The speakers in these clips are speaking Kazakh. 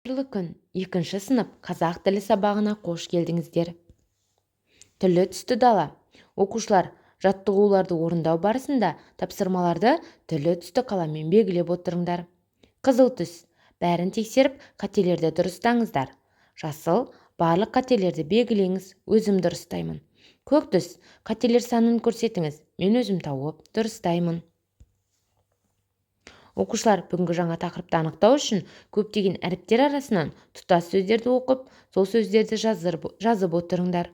Қайырлы күн, 2 сынып қазақ тілі сабағына қош келдіңіздер. Түрлі түсті дала. Оқушылар жаттығуларды орындау барысында тапсырмаларды түрлі түсті қаламмен белгілеп отырыңдар. Қызыл түс, бәрін тексеріп, қателерді дұрыстаңыздар. Жасыл, барлық қателерді белгілеңіз, өзім дұрыстаймын. Көк түс, қателер санын көрсетіңіз, мен өзім тауып дұрыстаймын. Оқушылар бүгінгі жаңа тақырыпты анықтау үшін көптеген әріптер арасынан тұтас сөздерді оқып, сол сөздерді жазып отырыңдар.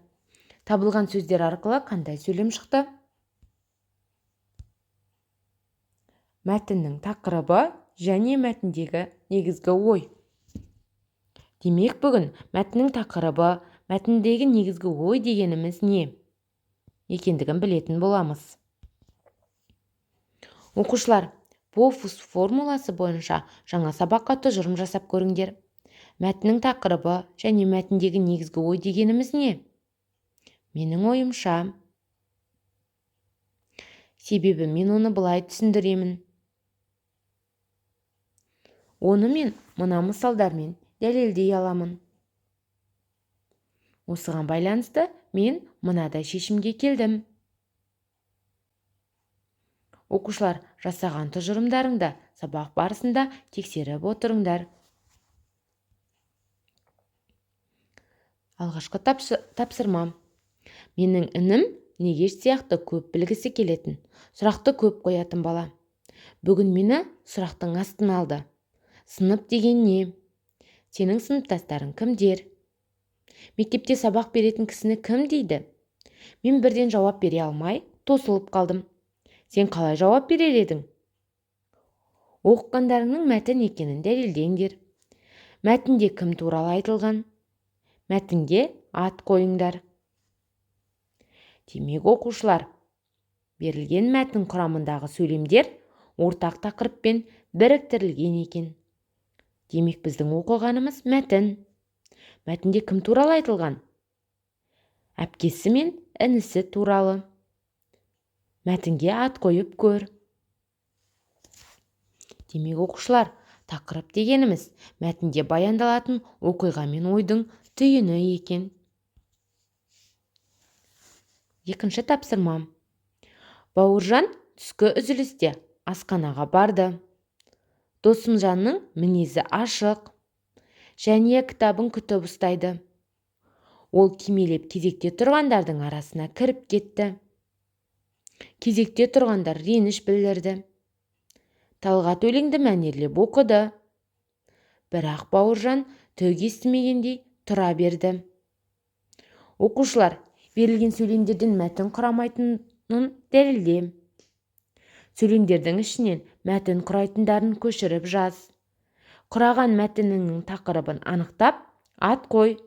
Табылған сөздер арқылы қандай сөйлем шықты? Мәтіннің тақырыбы және мәтіндегі негізгі ой. Демек, бүгін мәтіннің тақырыбы, мәтіндегі негізгі ой дегеніміз не екендігін білетін боламыз. Оқушылар, Пофус формуласы бойынша жаңа сабаққа тұжырым жасап көріңдер. Мәтіннің тақырыбы және мәтіндегі негізгі ой дегеніміз не? Менің ойымша, себебі мен оны былай түсіндіремін. Оны мен мына мысалдармен дәлелдей аламын. Осыған байланысты мен мынадай шешімге келдім. Оқушылар, жасаған тұжырымдарыңды сабақ барысында тексеріп отырыңдар. Алғашқы тапсырма. Менің інім Негеш сияқты көп білгісі келетін, сұрақты көп қоятын бала. Бүгін мені сұрақтың астына алды. Сынып деген не? Сенің сыныптастарың кімдер? Мектепте сабақ беретін кісіні кім дейді? Мен бірден жауап бере алмай, тосылып қалдым. Сен қалай жауап берер едің? Оқығандарыңның мәтін екенін дәлелдеңдер. Мәтінде кім туралы айтылған? Мәтінге ат қойыңдар. Демек, оқушылар, берілген мәтін құрамындағы сөйлемдер ортақ тақырыппен біріктірілген екен. Демек, біздің оқығанымыз мәтін. Мәтінде кім туралы айтылған? Әпкесі мен інісі туралы. Мәтінге ат қойып көр. Демек, оқушылар, тақырып дегеніміз мәтінде баяндалатын оқиға мен ойдың түйіні екен. Екінші тапсырма. Бауыржан түскі үзілісте асханаға барды. Досымжанның мінезі ашық және кітабын күтіп ұстайды. Ол кимелеп кезекте тұрғандардың арасына кіріп кетті. Кезекте тұрғандар реніш білдірді. Талғат өлеңді мәнерлеп оқыды. Бірақ Бауыржан түк естімегендей тұра берді. Оқушылар, берілген сөйлемдерден мәтін құрамайтынын дәлелде. Сөйлемдердің ішінен мәтін құрайтындарын көшіріп жаз. Құраған мәтіннің тақырыбын анықтап, ат қой.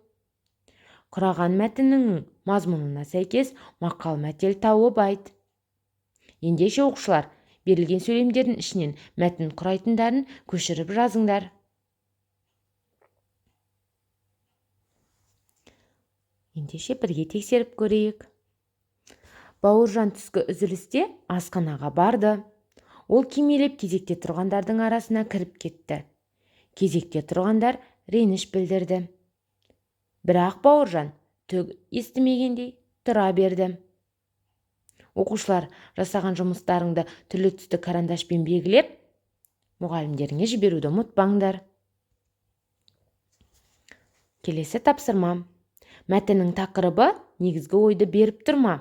Құраған мәтіннің мазмұнына сәйкес мақал-мәтел тауып айт. Ендеше, оқушылар, берілген сөйлемдердің ішінен мәтін құрайтындарын көшіріп жазыңдар. Ендеше бірге тексеріп көрейік. Бауыржан түскі үзілісте асханаға барды. Ол кимелеп кезекте тұрғандардың арасына кіріп кетті. Кезекте тұрғандар реніш білдірді. Бірақ Бауыржан түк естімегендей тұра берді. Оқушылар, жасаған жұмыстарыңды түрлі түсті карандашпен белгілеп, мұғалімдеріңе жіберуді ұмытпаңдар. Келесі тапсырма. Мәтіннің тақырыбы негізгі ойды беріп тұрма.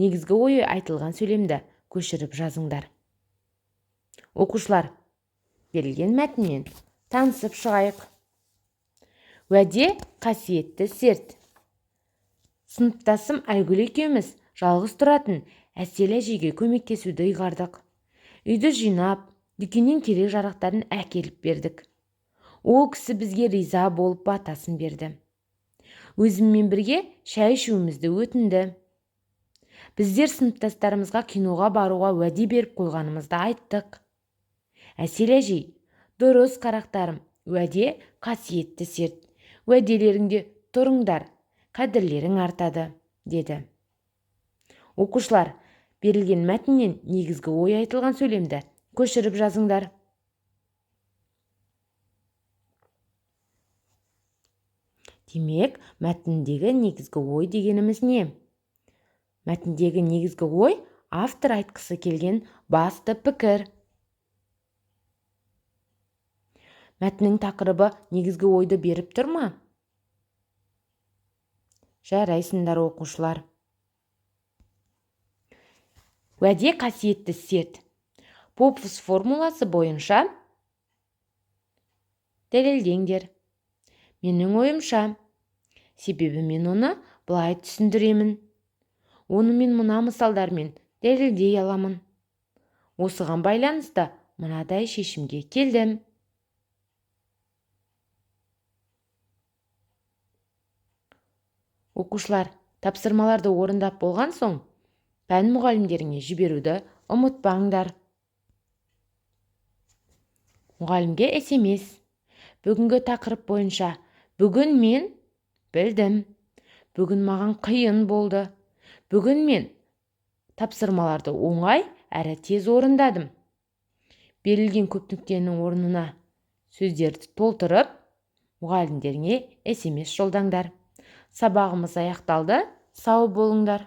Негізгі ойы айтылған сөйлемді көшіріп жазыңдар. Оқушылар, берілген мәтінмен танысып шығайық. Уәде қасиетті серт. Сыныптасым Айгүл екеуміз жалғыз тұратын Әсел әжеге көмектесуді ұйғардық. Үйді жинап, дүкеннен керек жарақтарын әкеліп бердік. Ол кісі бізге риза болып батасын берді. Өзіммен бірге шай ішуімізді өтінді. Біздер сыныптастарымызға киноға баруға уәде беріп қойғанымызды айттық. Әсел әжей, дұрыс қарақтарым, уәде қасиетті серт. Уәделеріңде тұрыңдар, қадірлерің артады, деді. Оқушылар, берілген мәтіннен негізгі ой айтылған сөйлемді көшіріп жазыңдар. Демек, мәтіндегі негізгі ой дегеніміз не? Мәтіндегі негізгі ой автор айтқысы келген басты пікір. Мәтіннің тақырыбы негізгі ойды беріп тұр ма? Жарайсыңдар оқушылар. Уәде қасиетті серт. Попфус формуласы бойынша дәлелдеңдер. Менің ойымша, себебі мен оны былай түсіндіремін. Оны мен мына мысалдармен дәлелдей аламын. Осыған байланысты мынадай шешімге келдім. Оқушылар, тапсырмаларды орындап болған соң, пән мұғалімдеріңе жіберуді ұмытпаңдар. Мұғалімге SMS. Бүгінгі тақырып бойынша, бүгін мен білдім. Бүгін маған қиын болды. Бүгін мен тапсырмаларды оңай әрі тез орындадым. Берілген көп нүктенің орнына сөздерді толтырып, мұғалімдеріңе SMS жолдаңдар. Сабағымыз аяқталды. Сау болыңдар.